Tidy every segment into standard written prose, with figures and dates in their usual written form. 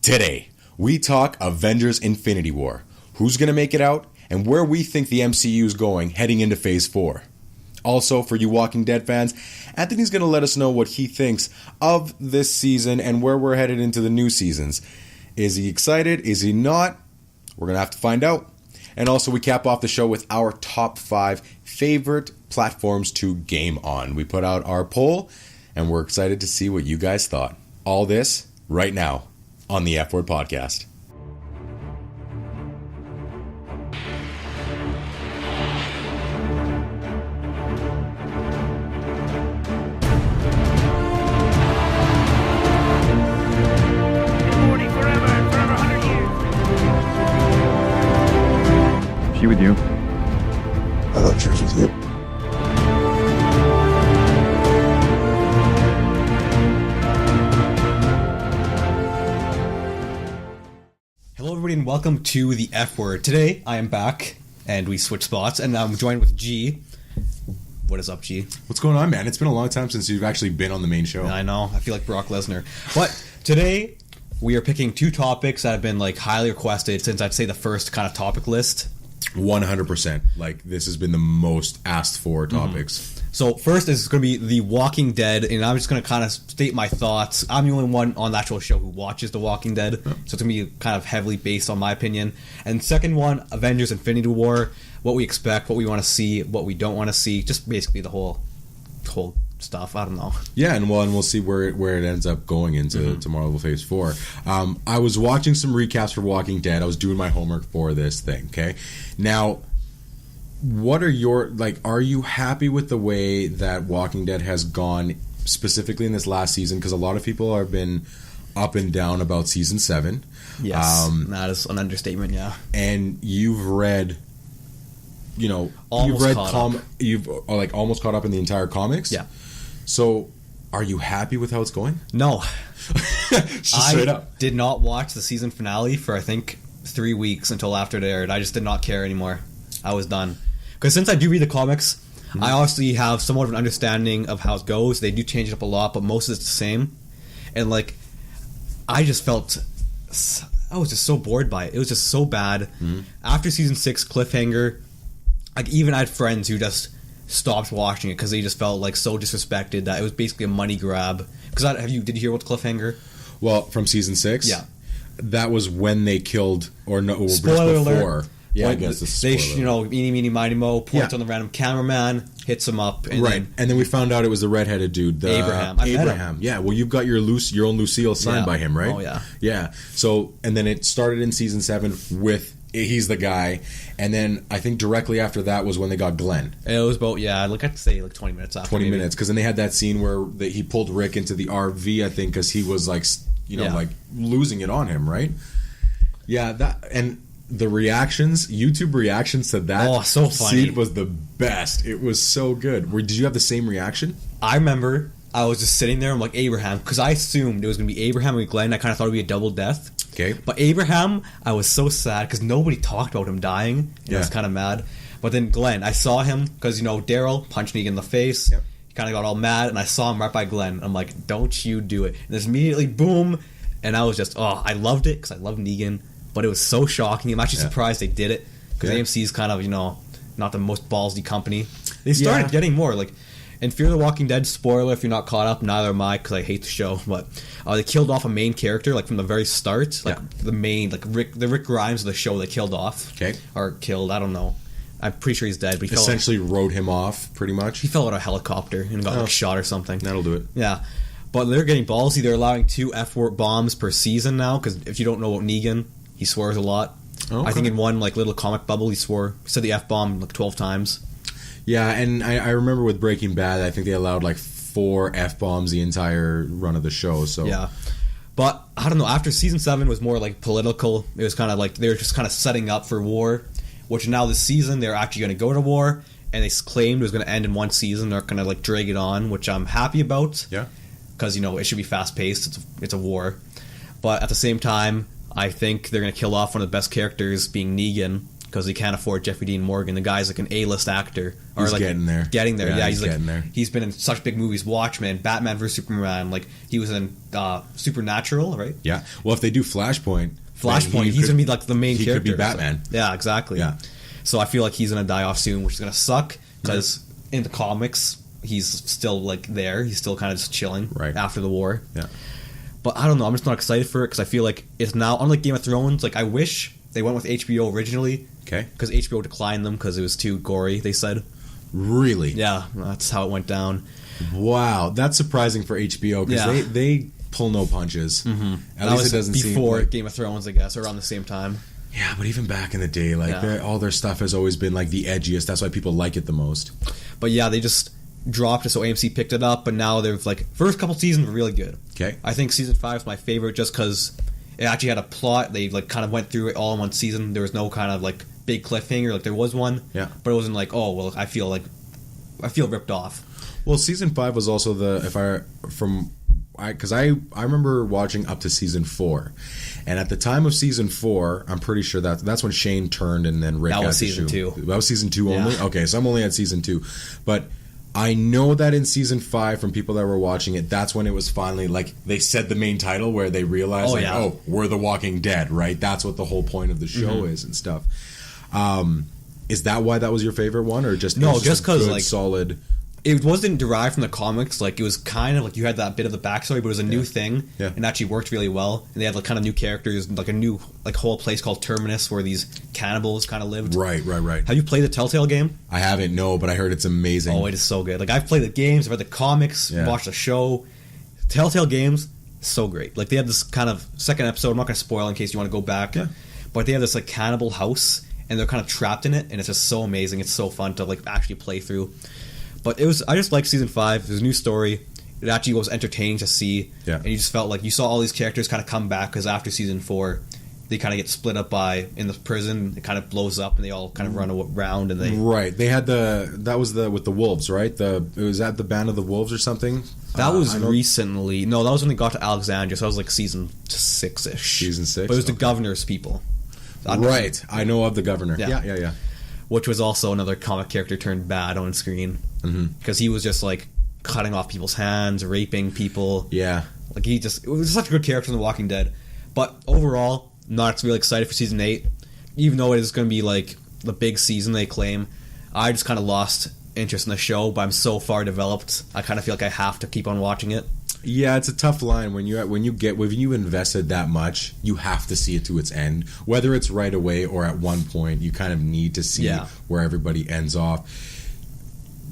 Today, we talk Avengers Infinity War, who's going to make it out, and where we think the MCU is going heading into Phase 4. Also, for you Walking Dead fans, Anthony's going to let us know what he thinks of this season and where we're headed into the new seasons. Is he excited? Is he not? We're going to have to find out. And also, we cap off the show with our top 5 favorite platforms to game on. We put out our poll, and we're excited to see what you guys thought. All this right now on the F Word Podcast. She with you? I thought she was with you. Hello everybody and welcome to the F Word. Today I am back and we switched spots and I'm joined with G. What is up, G? What's going on, man? It's been a long time since you've actually been on the main show. I know, I feel like Brock Lesnar. But today we are picking 2 topics that have been like highly requested since I'd say the first kind of topic list. 100%. Like, this has been the most asked for topics. So first is going to be The Walking Dead, and I'm just going to kind of state my thoughts. I'm the only one on the actual show who watches The Walking Dead, so it's going to be kind of heavily based on my opinion. And second one, Avengers Infinity War, what we expect, what we want to see, what we don't want to see, just basically the whole stuff. I don't know. Yeah, and we'll see where it ends up going into Marvel Phase 4. I was watching some recaps for Walking Dead. I was doing my homework for this thing, okay? Now, what are your, like, are you happy with the way that Walking Dead has gone, specifically in this last season? Because a lot of people have been up and down about Season 7. Yes, that is an understatement, yeah. And you've read... Almost you've almost caught up in the entire comics. Yeah. So, are you happy with how it's going? No. Straight up. Did not watch the season finale for I think 3 weeks until after it aired. I just did not care anymore. I was done. Because since I do read the comics, I obviously have somewhat of an understanding of how it goes. They do change it up a lot, but most of it's the same. And like, I just felt... I was just so bored by it. It was just so bad. After season 6 cliffhanger... Like, even I had friends who just stopped watching it because they just felt like so disrespected that it was basically a money grab. Because did you hear about the cliffhanger? Well, from season 6, yeah, that was when they killed spoiler before. Alert. Yeah, when I guess this they, is eeny, meeny, miny, mo, points on the random cameraman, hits him up, and then we found out it was the redheaded dude, Abraham. Abraham. Yeah, well, you've got your own Lucille signed by him, right? Oh yeah, yeah. So, and then it started in season 7 with. He's the guy, and then I think directly after that was when they got Glenn. It was about I'd say 20 minutes after. 20 minutes, because then they had that scene where he pulled Rick into the RV, I think, because he was like, like losing it on him, right? Yeah, that and the reactions, YouTube reactions to that so funny. scene was the best. It was so good. Did you have the same reaction? I remember I was just sitting there. I'm like Abraham, because I assumed it was going to be Abraham and Glenn. I kind of thought it would be a double death. Okay. But Abraham, I was so sad because nobody talked about him dying. I was kind of mad. But then Glenn, I saw him because, Daryl punched Negan in the face. Yep. He kind of got all mad, and I saw him right by Glenn. I'm like, don't you do it. And there's immediately, boom. And I was just, I loved it because I love Negan. But it was so shocking. I'm actually surprised they did it because AMC's kind of, not the most ballsy company. They started getting more, like... And Fear the Walking Dead, spoiler if you're not caught up, neither am I because I hate the show, but they killed off a main character, like from the very start, like the main, like the Rick Grimes of the show they killed off. Okay. Or killed, I don't know. I'm pretty sure he's dead, but he essentially rode him off, pretty much. He fell out of a helicopter and got shot or something. That'll do it. Yeah. But they're getting ballsy. They're allowing 2 F-word bombs per season now, because if you don't know about Negan, he swears a lot. Okay. I think in one little comic bubble he said the F-bomb like 12 times. Yeah, and I remember with Breaking Bad, I think they allowed like 4 F-bombs the entire run of the show. So yeah, but I don't know. After season 7 was more like political. It was kind of like they were just kind of setting up for war. Which now this season they're actually going to go to war, and they claimed it was going to end in one season. They're going to like drag it on, which I'm happy about. Yeah, because it should be fast paced. It's a war, but at the same time, I think they're going to kill off one of the best characters, being Negan. because he can't afford Jeffrey Dean Morgan. The guy's like an A-list actor. He's like getting there. Getting there. Yeah, he's like getting there. He's been in such big movies. Watchmen, Batman vs Superman. Like he was in Supernatural, right? Yeah. Well, if they do Flashpoint, he's gonna be like the main character. He could be Batman. So, yeah, exactly. Yeah. So I feel like he's gonna die off soon, which is gonna suck because in the comics he's still like there. He's still kind of just chilling after the war. Yeah. But I don't know. I'm just not excited for it because I feel like it's now unlike Game of Thrones. Like I wish they went with HBO originally. Okay. Because HBO declined them because it was too gory. They said. Really? Yeah, that's how it went down. Wow, that's surprising for HBO because they pull no punches. Mm-hmm. At least it doesn't seem before like... Game of Thrones, I guess, around the same time. Yeah, but even back in the day, like all their stuff has always been like the edgiest. That's why people like it the most. But yeah, they just dropped it, so AMC picked it up, but now they've like first couple seasons were really good. Okay, I think season 5 is my favorite just because it actually had a plot. They like kind of went through it all in one season. There was no kind of like big cliffhanger. Like there was one, but it wasn't like I feel ripped off. Well, season 5 was also because I remember watching up to season 4, and at the time of season 4, I'm pretty sure that's when Shane turned and then Rick. That had was season 2. That was season 2 only. Yeah. Okay, so I'm only at season 2, but I know that in season 5, from people that were watching it, that's when it was finally like they said the main title where they realized we're the Walking Dead, right? That's what the whole point of the show is and stuff. Is that why that was your favorite one, or just just because like solid? It wasn't derived from the comics. Like it was kind of like you had that bit of the backstory, but it was a new thing, and actually worked really well. And they had like kind of new characters, like a new like whole place called Terminus where these cannibals kind of lived. Right. Have you played the Telltale game? I haven't, no, but I heard it's amazing. Oh, it is so good. Like I've played the games, I've read the comics, watched the show. Telltale games, so great. Like they had this kind of second episode. I'm not going to spoil in case you want to go back, but they have this like cannibal house, and they're kind of trapped in it, and it's just so amazing. It's so fun to like actually play through. But I just liked season 5. It was a new story. It actually was entertaining to see. Yeah. And you just felt like you saw all these characters kind of come back because after season 4, they kind of get split up in the prison. It kind of blows up and they all kind of run around and they... Right. They had that was with the wolves, right? It was at the Band of the Wolves or something? That was recently... No, that was when they got to Alexandria, so that was like season 6-ish. Season 6? But it was the governor's people. Right. I know of the governor. Yeah. Which was also another comic character turned bad on screen. Because he was just like cutting off people's hands, raping people. Yeah. Like it was such a good character in The Walking Dead. But overall, not really excited for season 8. Even though it is going to be like the big season they claim. I just kind of lost interest in the show, but I'm so far developed, I kind of feel like I have to keep on watching it. Yeah, it's a tough line when you invested that much, you have to see it to its end. Whether it's right away or at one point, you kind of need to see where everybody ends off.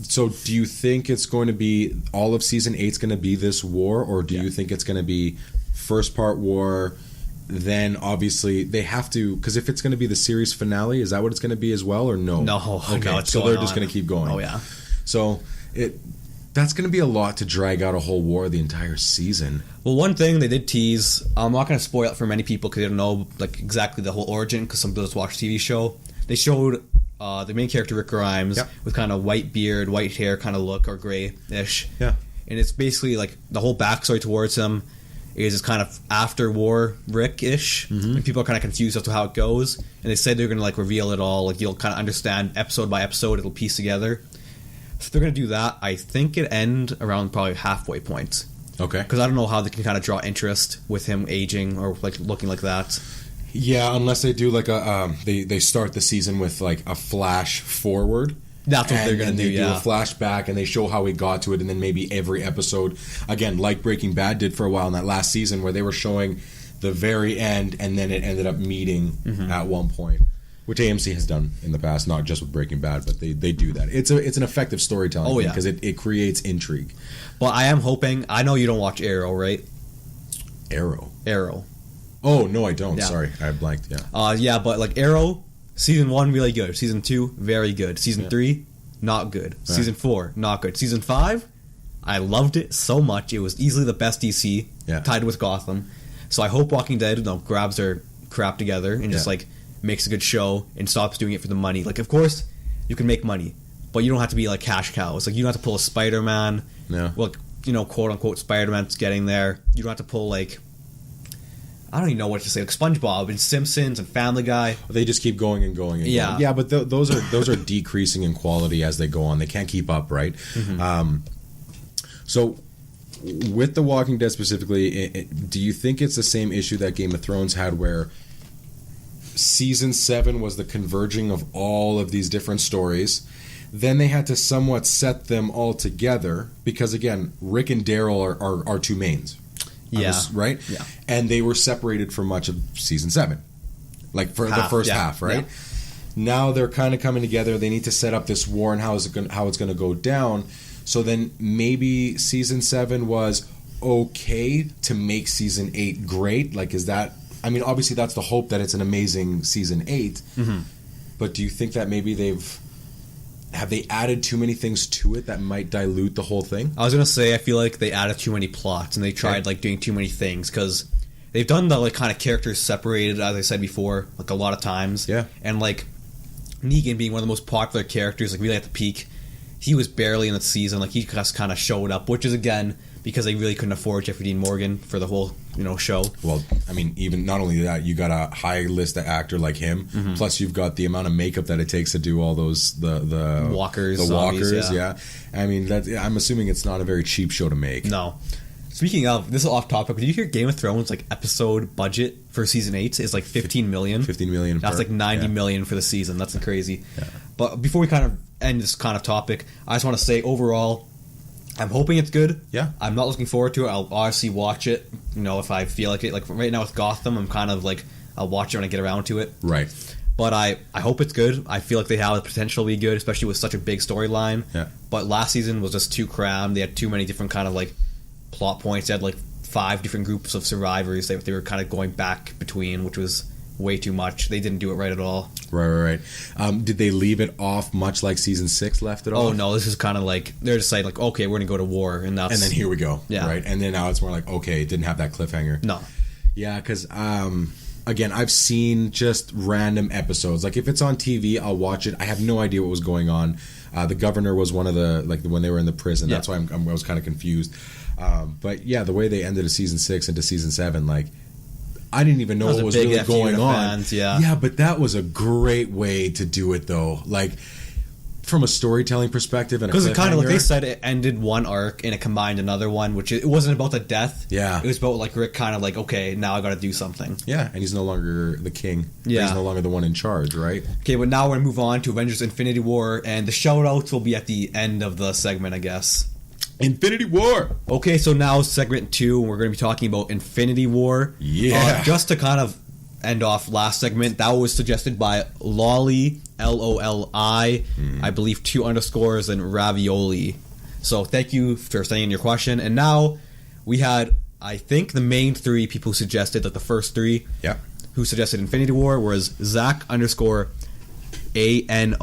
So do you think it's going to be all of season 8's going to be this war, or do you think it's going to be first part war, then obviously they have to, because if it's going to be the series finale, is that what it's going to be as well, or no? No, okay, no, so they're just going to keep going. Oh yeah. So that's going to be a lot to drag out a whole war the entire season. Well, one thing they did tease, I'm not going to spoil it for many people because they don't know like exactly the whole origin, because some people just watch the TV show. They showed the main character Rick Grimes with kind of white beard, white hair kind of look, or gray-ish. Yeah. And it's basically like the whole backstory towards him is kind of after war Rick-ish. And people are kind of confused as to how it goes. And they said they're going to like reveal it all. Like you'll kind of understand episode by episode. It'll piece together. If they're going to do that, I think it end around probably halfway point. Okay. Because I don't know how they can kind of draw interest with him aging or like looking like that. Yeah, unless they do like they start the season with like a flash forward. That's what they're going to do, They do a flashback and they show how he got to it, and then maybe every episode, again, like Breaking Bad did for a while in that last season, where they were showing the very end and then it ended up meeting at one point, which AMC has done in the past, not just with Breaking Bad, but they do that. It's an effective storytelling because it creates intrigue. Well, I am hoping, I know you don't watch Arrow, right? Arrow. Oh, no, I don't. Yeah. Sorry, I blanked. Yeah, but like Arrow, season 1 really good. Season 2 very good. Season 3 not good. Right. Season 4 not good. Season 5 I loved it so much. It was easily the best DC, tied with Gotham. So I hope Walking Dead grabs their crap together and just like makes a good show and stops doing it for the money. Like, of course you can make money, but you don't have to be like cash cows. Like, you don't have to pull a Spider-Man. No. Well, quote unquote Spider-Man's getting there. You don't have to pull like I don't even know what to say, like SpongeBob and Simpsons and Family Guy. They just keep going and going and going. Yeah, but those are decreasing in quality as they go on. They can't keep up, right? So with The Walking Dead specifically, do you think it's the same issue that Game of Thrones had, where season 7 was the converging of all of these different stories? Then they had to somewhat set them all together because, again, Rick and Daryl are two mains. Yeah. Right? Yeah. And they were separated for much of season 7. Like for the first half, right? Yeah. Now they're kind of coming together. They need to set up this war and how it's going to go down. So then maybe season 7 was okay to make season 8 great. Like, is that... I mean, obviously that's the hope, that it's an amazing season 8. But do you think that maybe have they added too many things to it that might dilute the whole thing? I was gonna say, I feel like they added too many plots and they tried like doing too many things, because they've done the like kind of characters separated, as I said before, like a lot of times. Yeah. And like Negan being one of the most popular characters, like really at the peak, he was barely in the season. Like he just kind of showed up, which is again because they really couldn't afford Jeffrey Dean Morgan for the whole show. Well, I mean, even not only that, you got a high list actor like him. Plus, you've got the amount of makeup that it takes to do all those the walkers, the zombies, walkers. Yeah. I mean, I'm assuming it's not a very cheap show to make. No. Speaking of, this is off topic, but did you hear Game of Thrones like episode budget for season 8 is like 15 million? 15 million. That's like 90 million for the season. That's crazy. Yeah. But before we kind of end this kind of topic, I just want to say overall, I'm hoping it's good. Yeah. I'm not looking forward to it. I'll obviously watch it, if I feel like it. Like right now with Gotham, I'm kind of like, I'll watch it when I get around to it. Right. But I hope it's good. I feel like they have the potential to be good, especially with such a big storyline. Yeah. But last season was just too crammed. They had too many different kind of like plot points. They had like 5 different groups of survivors that they were kind of going back between, which was way too much. They didn't do it right at all. Right. Did they leave it off much like season 6 left it off? Oh no, this is kind of like they're just saying like, okay, we're gonna go to war, and then here we go. Yeah. Right. And then now it's more like, okay, it didn't have that cliffhanger. No. Yeah, because again, I've seen just random episodes. Like if it's on TV, I'll watch it. I have no idea what was going on. The governor was one of the when they were in the prison. Yeah. That's why I was kind of confused. But yeah, the way they ended a season 6 into season 7, like, I didn't even know what was really going on. Fans, yeah, but that was a great way to do it, though. Like, from a storytelling perspective, and because it kind of like they said, it ended one arc and it combined another one, which it wasn't about the death. Yeah, it was about like Rick kind of like, okay, now I got to do something. Yeah, and he's no longer the king. Yeah, he's no longer the one in charge, right? Okay, but now we're gonna move on to Avengers: Infinity War, and the shout outs will be at the end of the segment, I guess. Infinity War. Okay, so now segment 2, we're going to be talking about Infinity War. Yeah. Just to kind of end off last segment, that was suggested by Lolly, Loli, I believe 2 underscores, and Ravioli. So thank you for sending in your question. And now we had, I think, the main 3 people who suggested, like the first 3, who suggested Infinity War was Zach underscore ANONECH.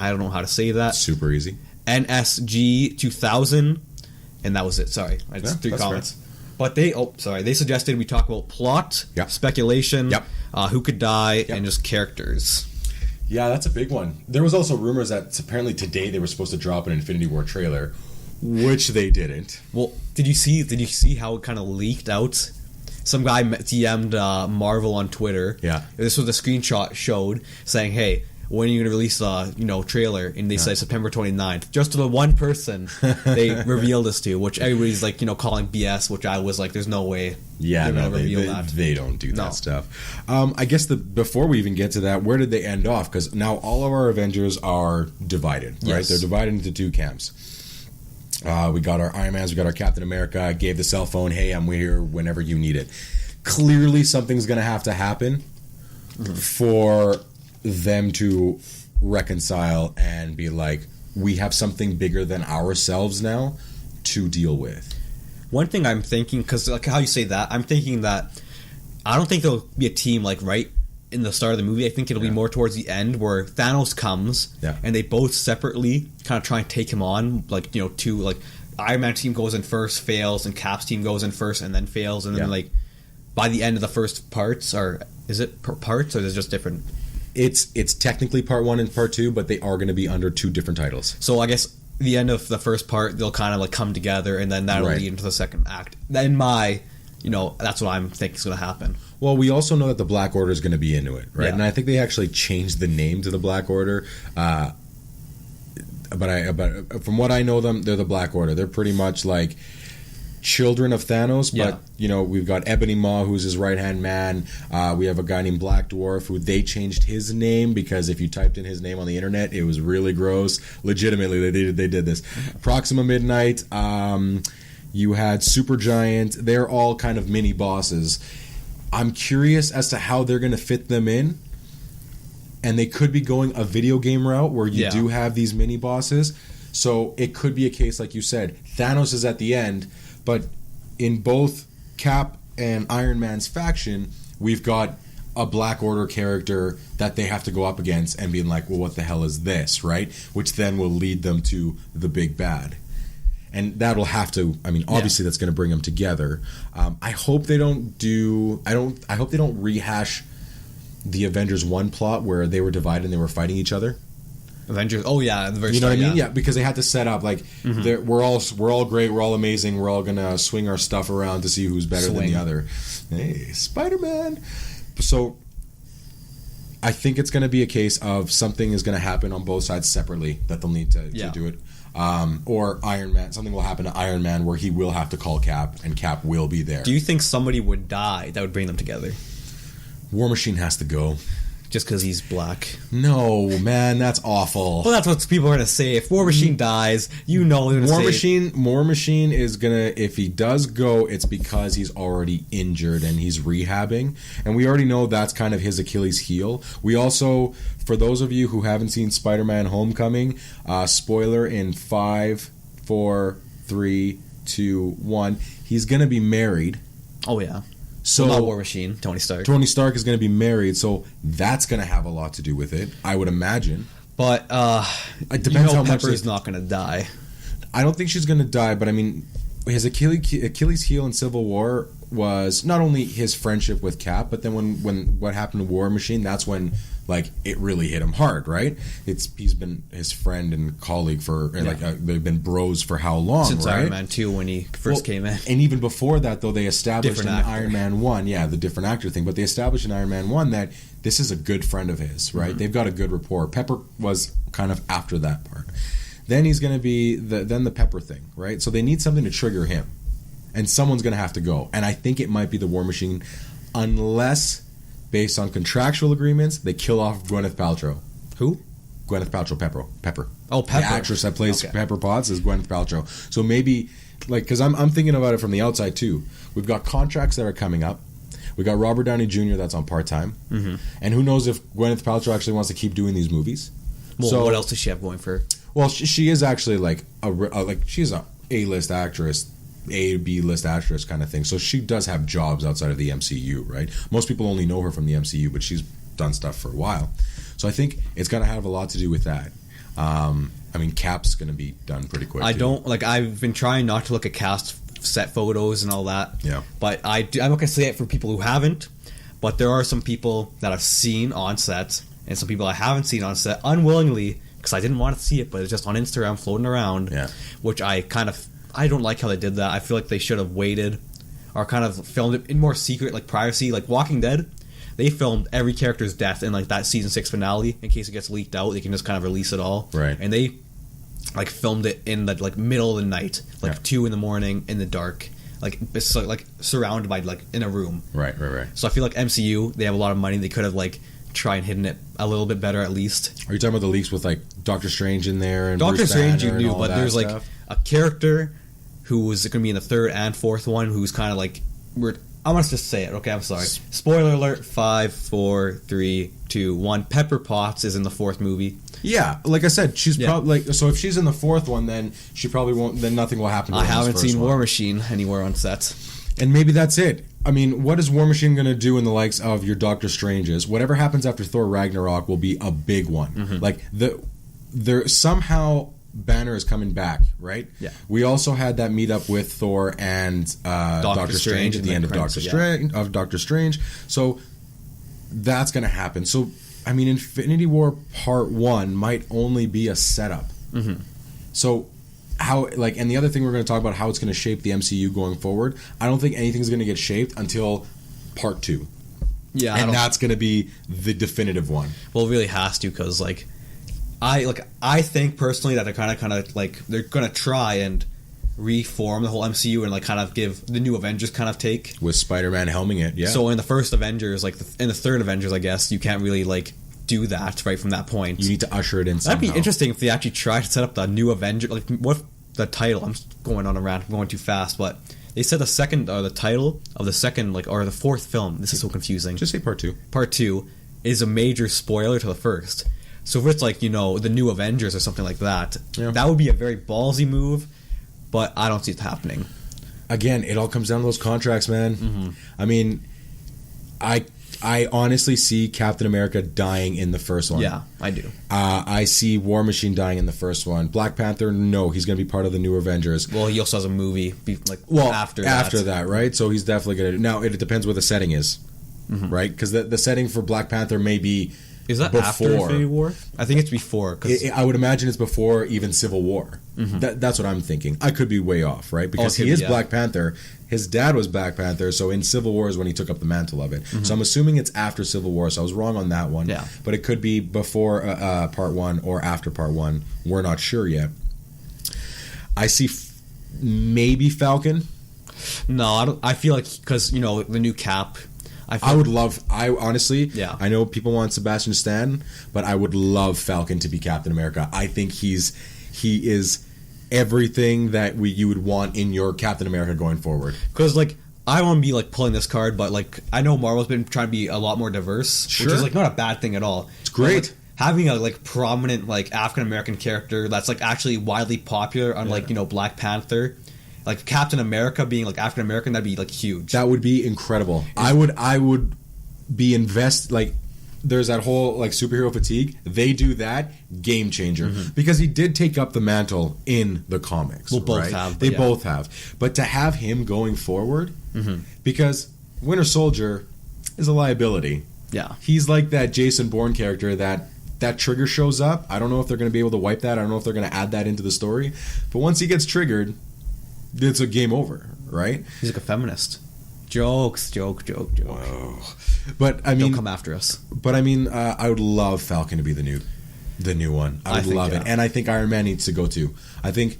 I don't know how to say that. Super easy. NSG 2000, and that was it. Sorry, I just 3 comments. Fair. But they suggested we talk about plot, speculation, who could die, and just characters. Yeah, that's a big one. There was also rumors that apparently today they were supposed to drop an Infinity War trailer, which they didn't. Well, did you see how it kind of leaked out? Some guy DM'd Marvel on Twitter. Yeah, this was a screenshot showed saying, "Hey, when are you going to release a trailer?" And they said September 29th. Just to the one person they revealed this to, which everybody's like, calling BS, which I was like, there's no way they're going to reveal that. They don't do that stuff. I guess before we even get to that, where did they end off? Because now all of our Avengers are divided, right? Yes. They're divided into 2 camps. We got our Iron Mans, we got our Captain America, gave the cell phone, hey, I'm here whenever you need it. Clearly something's going to have to happen for them to reconcile and be like, we have something bigger than ourselves now to deal with. One thing I'm thinking, because like how you say that, I'm thinking that I don't think there'll be a team like right in the start of the movie. I think it'll be more towards the end where Thanos comes and they both separately kind of try and take him on, like two, like Iron Man team goes in first, fails, and Cap's team goes in first and then fails, and then like by the end of the first parts, or is it parts or is it just different? It's technically part 1 and part 2, but they are going to be under 2 different titles. So I guess the end of the first part, they'll kind of like come together, and then that'll lead into the second act. In my that's what I'm thinking is going to happen. Well, we also know that the Black Order is going to be into it, right? Yeah. And I think they actually changed the name to the Black Order. But from what I know them, they're the Black Order. They're pretty much like children of Thanos, but we've got Ebony Maw, who's his right-hand man. We have a guy named Black Dwarf, who they changed his name because if you typed in his name on the internet, it was really gross. Legitimately, they did this. Proxima Midnight, you had Supergiant. They're all kind of mini bosses. I'm curious as to how they're going to fit them in. And they could be going a video game route where you do have these mini bosses. So it could be a case, like you said, Thanos is at the end, but in both Cap and Iron Man's faction, we've got a Black Order character that they have to go up against and being like, well, what the hell is this, right? Which then will lead them to the big bad. And that'll have to, obviously that's going to bring them together. I hope they don't I hope they don't rehash the Avengers 1 plot where they were divided and they were fighting each other. Avengers. Oh yeah, the very you know start, what I mean? Yeah, because they had to set up like we're all great, we're all amazing, we're all gonna swing our stuff around to see who's better than the other. Hey, Spider-Man. So I think it's gonna be a case of something is gonna happen on both sides separately that they'll need to do it. Or Iron Man, something will happen to Iron Man where he will have to call Cap and Cap will be there. Do you think somebody would die that would bring them together? War Machine has to go. Just because he's black. No, man, that's awful. Well, that's what people are going to say. If War Machine dies, they're going to say... War Machine is going to... If he does go, it's because he's already injured and he's rehabbing. And we already know that's kind of his Achilles heel. We also, for those of you who haven't seen Spider-Man Homecoming, spoiler in 5, 4, 3, 2, 1, he's going to be married. Oh, yeah. So not War Machine, Tony Stark. Tony Stark is going to be married, so that's going to have a lot to do with it, I would imagine. But it depends how much Pepper's not going to die. I don't think she's going to die, but his Achilles heel in Civil War was not only his friendship with Cap, but then when what happened to War Machine, that's when it really hit him hard, right? He's been his friend and colleague for they've been bros for how long? Since right? Iron Man 2 when he first came in. And even before that, though, they established in Iron Man 1, the different actor thing, but they established in Iron Man 1 that this is a good friend of his, right? Mm-hmm. They've got a good rapport. Pepper was kind of after that part. Then he's going to be the Pepper thing, right? So they need something to trigger him. And someone's going to have to go. And I think it might be the War Machine, unless, based on contractual agreements, they kill off Gwyneth Paltrow. Who? Gwyneth Paltrow, Pepper. Oh, Pepper. The actress that plays Pepper Potts is Gwyneth Paltrow. So maybe, because I'm thinking about it from the outside too. We've got contracts that are coming up. We got Robert Downey Jr. that's on part-time. Mm-hmm. And who knows if Gwyneth Paltrow actually wants to keep doing these movies. Well, so, what else does she have going for her? Well, she is actually she's a A-list actress, A-B-list actress kind of thing. So she does have jobs outside of the MCU, right? Most people only know her from the MCU, but she's done stuff for a while. So I think it's going to have a lot to do with that. Cap's going to be done pretty quick. I've been trying not to look at cast set photos and all that. Yeah. But I'm not going to say it for people who haven't, but there are some people that I've seen on set and some people I haven't seen on set unwillingly because I didn't want to see it, but it's just on Instagram floating around. Yeah. Which I don't like how they did that. I feel like they should have waited or kind of filmed it in more secret, like privacy. Like Walking Dead, they filmed every character's death in that season 6 finale in case it gets leaked out. They can just kind of release it all. Right. And they filmed it in the middle of the night, 2 a.m. in the dark, surrounded by in a room. Right. So I feel like MCU, they have a lot of money. They could have try and hidden it a little bit better at least. Are you talking about the leaks with Doctor Strange in there and Doctor Bruce Strange Banner you knew, and all but that there's stuff? A character who was going to be in the third and fourth one who's kind of weird. I must just say it. Okay, I'm sorry. Spoiler alert: 5, 4, 3, 2, 1. Pepper Potts is in the fourth movie. Yeah, like I said, she's probably so. If she's in the fourth one, then she probably won't. Then nothing will happen to her. I haven't seen War Machine anywhere on set, and maybe that's it. What is War Machine going to do in the likes of your Doctor Stranges? Whatever happens after Thor Ragnarok will be a big one. Mm-hmm. There somehow Banner is coming back, right? Yeah. We also had that meetup with Thor and Doctor Strange at the end of Doctor Strange. So that's going to happen. So Infinity War Part 1 might only be a setup. Mm-hmm. So how, like, and the other thing we're going to talk about how it's going to shape the MCU going forward. I don't think anything's going to get shaped until Part 2. Yeah, and that's going to be the definitive one. Well, it really has to, because I think personally that they're kind of like they're going to try and reform the whole MCU and like kind of give the new Avengers kind of take with Spider-Man helming it. Yeah. So in the first Avengers, like in the third Avengers, I guess you can't really like do that right from that point. You need to usher it in somehow. That'd be interesting if they actually tried to set up the new Avenger. Like, what if the title? I'm just going on a rant. I'm going too fast, but they said the title of the second, like, or the fourth film. This is so confusing. Just say Part 2. Part 2 is a major spoiler to the first. So if it's like, you know, the new Avengers or something like that, that would be a very ballsy move. But I don't see it happening. Again, it all comes down to those contracts, man. Mm-hmm. I mean, I honestly see Captain America dying in the first one. Yeah, I do. I see War Machine dying in the first one. Black Panther, no, he's going to be part of the new Avengers. Well, he also has a movie after that, right? So he's definitely going to... Now, it depends what the setting is, right? Because the setting for Black Panther may be... Is that before after Infinity War? I think it's before. I would imagine it's before even Civil War. Mm-hmm. That's what I'm thinking. I could be way off, right? Because he is Black Panther. His dad was Black Panther, so in Civil War is when he took up the mantle of it. Mm-hmm. So I'm assuming it's after Civil War, so I was wrong on that one. Yeah. But it could be before Part 1 or after Part 1. We're not sure yet. I see maybe Falcon. No, I don't. I feel like, because, you know, the new Cap... I honestly, I know people want Sebastian Stan, but I would love Falcon to be Captain America. I think he is everything that you would want in your Captain America going forward. Because, like, I want to be, like, pulling this card, but, like, I know Marvel's been trying to be a lot more diverse, which is, like, not a bad thing at all. It's great. But, like, having a, like, prominent, like, African-American character that's, like, actually widely popular, unlike, you know, Black Panther... Like Captain America being like African American, that'd be like huge. That would be incredible. I would be like, there's that whole like superhero fatigue. They do that, game changer. Mm-hmm. Because he did take up the mantle in the comics. Well, both have. They both have. But to have him going forward, because Winter Soldier is a liability. Yeah. He's like that Jason Bourne character that trigger shows up. I don't know if they're going to be able to wipe that. I don't know if they're going to add that into the story. But once he gets triggered, it's a game over, right? He's like a feminist. Joke. Whoa. But I mean, don't come after us. But I mean, I would love Falcon to be the new one. I would love it, and I think Iron Man needs to go too. I think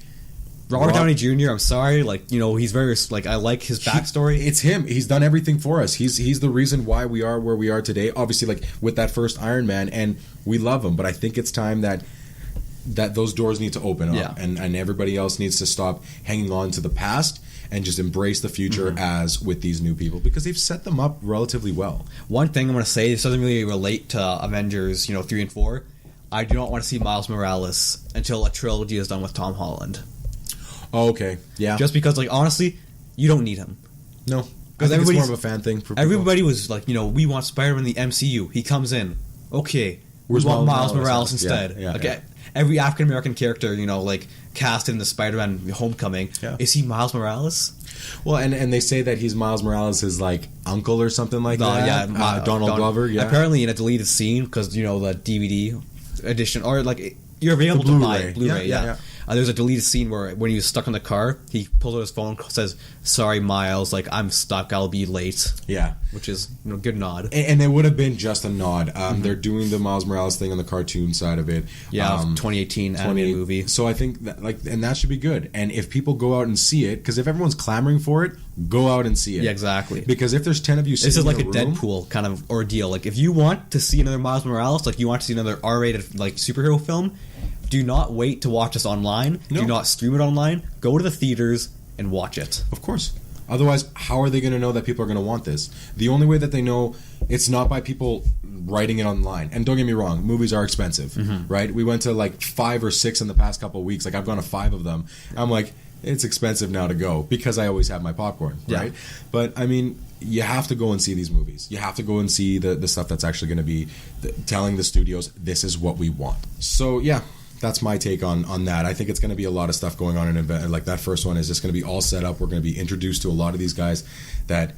Robert Downey Jr. I'm sorry, like, you know, he's very like, I like his backstory. It's him. He's done everything for us. He's the reason why we are where we are today. Obviously, like with that first Iron Man, and we love him. But I think it's time that those doors need to open up, and everybody else needs to stop hanging on to the past and just embrace the future as with these new people, because they've set them up relatively well. One thing I'm going to say, this doesn't really relate to Avengers, 3 and 4. I do not want to see Miles Morales until a trilogy is done with Tom Holland. Oh, okay. Yeah. Just because, like, honestly, you don't need him. No. Because it's more of a fan thing for people. Everybody was like, we want Spider-Man in the MCU. He comes in. Okay. We want Miles Morales instead. Yeah, every African American character, like casted in the Spider-Man Homecoming, is he Miles Morales? Well, and they say that he's Miles Morales' like uncle or something like that. Yeah, Donald Glover. Yeah, apparently in a deleted scene, because the DVD edition, or like you're able to buy Blu-ray. Yeah. There's a deleted scene where when he was stuck in the car, he pulls out his phone, says, "Sorry, Miles, like I'm stuck. I'll be late." Yeah, which is good nod. And it would have been just a nod. They're doing the Miles Morales thing on the cartoon side of it. Yeah, 2018 anime movie. So I think that and that should be good. And if people go out and see it, because if everyone's clamoring for it, go out and see it. Yeah, exactly. Because if there's 10 of you, this is like a Deadpool kind of ordeal. Like if you want to see another Miles Morales, like you want to see another R-rated like superhero film. Do not wait to watch this online. No. Do not stream it online. Go to the theaters and watch it. Of course. Otherwise, how are they going to know that people are going to want this? The only way that they know, it's not by people writing it online. And don't get me wrong, movies are expensive, right? We went to like 5 or 6 in the past couple of weeks. Like I've gone to 5 of them. I'm like, it's expensive now to go because I always have my popcorn, right? But I mean, you have to go and see these movies. You have to go and see the stuff that's actually going to be telling the studios, this is what we want. So yeah. That's my take on that. I think it's going to be a lot of stuff going on in an event. Like that first one is just going to be all set up. We're going to be introduced to a lot of these guys that,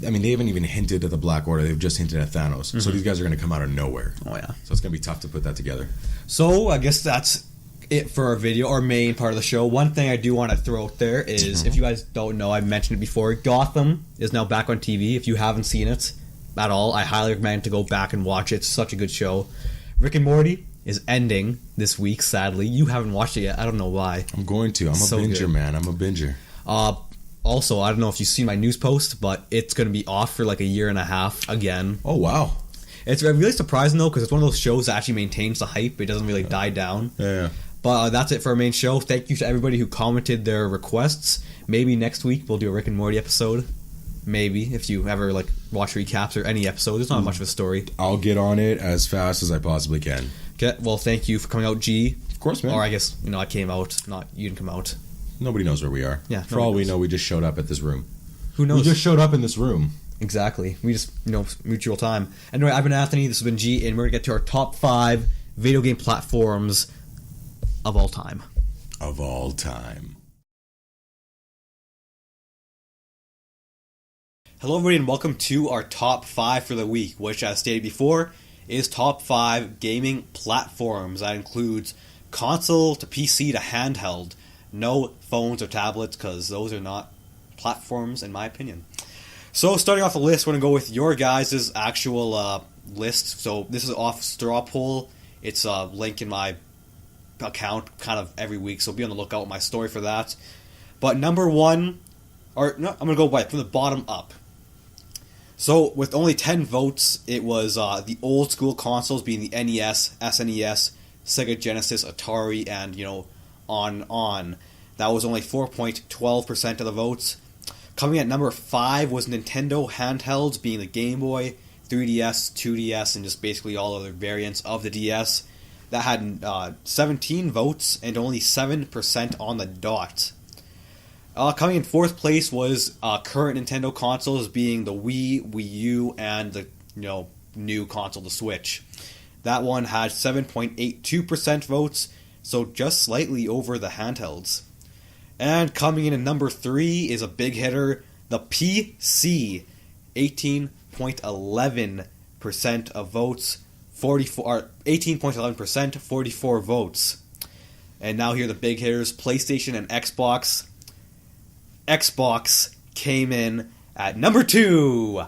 I mean, they haven't even hinted at the Black Order. They've just hinted at Thanos. So these guys are going to come out of nowhere. Oh, yeah. So it's going to be tough to put that together. So I guess that's it for our video, our main part of the show. One thing I do want to throw out there is, if you guys don't know, I've mentioned it before, Gotham is now back on TV. If you haven't seen it at all, I highly recommend to go back and watch it. It's such a good show. Rick and Morty is ending this week, sadly. You haven't watched it yet. I don't know why. I'm going to. I'm a binger, man. I'm a binger. Also, I don't know if you've seen my news post, but it's going to be off for like a year and a half again. Oh, wow. It's really surprising, though, because it's one of those shows that actually maintains the hype. It doesn't really die down. Yeah. But that's it for our main show. Thank you to everybody who commented their requests. Maybe next week we'll do a Rick and Morty episode. Maybe, if you ever like watch recaps or any episode. There's not much of a story. I'll get on it as fast as I possibly can. Okay, well, thank you for coming out, G. Of course, man. Or I guess, I came out. You didn't come out. Nobody knows where we are. Yeah. For all we know, we just showed up at this room. Who knows? We just showed up in this room. Exactly. We just, mutual time. Anyway, I've been Anthony, this has been G, and we're going to get to our top 5 video game platforms of all time. Of all time. Hello, everybody, and welcome to our top 5 for the week, which, as stated before, is top 5 gaming platforms. That includes console to PC to handheld. No phones or tablets, because those are not platforms, in my opinion. So, starting off the list, we're going to go with your guys' actual list. So, this is off Straw Poll. It's a link in my account kind of every week, so be on the lookout with my story for that. But number 1, or no, I'm going to go from the bottom up. So, with only 10 votes, it was the old school consoles being the NES, SNES, Sega Genesis, Atari, and, on. That was only 4.12% of the votes. Coming at number 5 was Nintendo handhelds, being the Game Boy, 3DS, 2DS, and just basically all other variants of the DS. That had 17 votes and only 7% on the dot. Coming in 4th place was current Nintendo consoles, being the Wii, Wii U, and the new console, the Switch. That one had 7.82% votes, so just slightly over the handhelds. And coming in at number 3 is a big hitter, the PC, 18.11% of votes, 18.11%, 44 votes. And now here are the big hitters, PlayStation and Xbox. Xbox came in at number 2,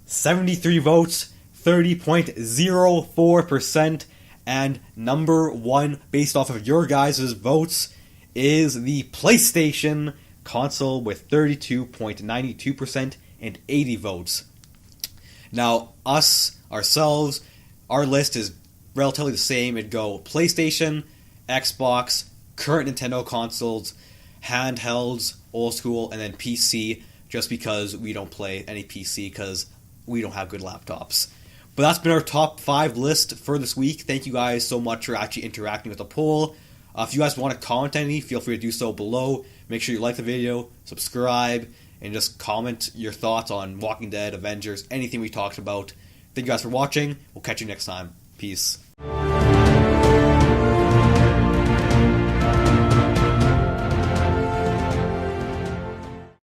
73 votes, 30.04%, and number 1, based off of your guys' votes, is the PlayStation console with 32.92% and 80 votes. Now, ourselves, our list is relatively the same. It'd go PlayStation, Xbox, current Nintendo consoles, handhelds, old school, and then PC, just because we don't play any PC because we don't have good laptops. But that's been our top 5 list for this week. Thank you guys so much for actually interacting with the poll. If you guys want to comment any, feel free to do so below. Make sure you like the video, subscribe, and just comment your thoughts on Walking Dead, Avengers, anything we talked about. Thank you guys for watching. We'll catch you next time. Peace.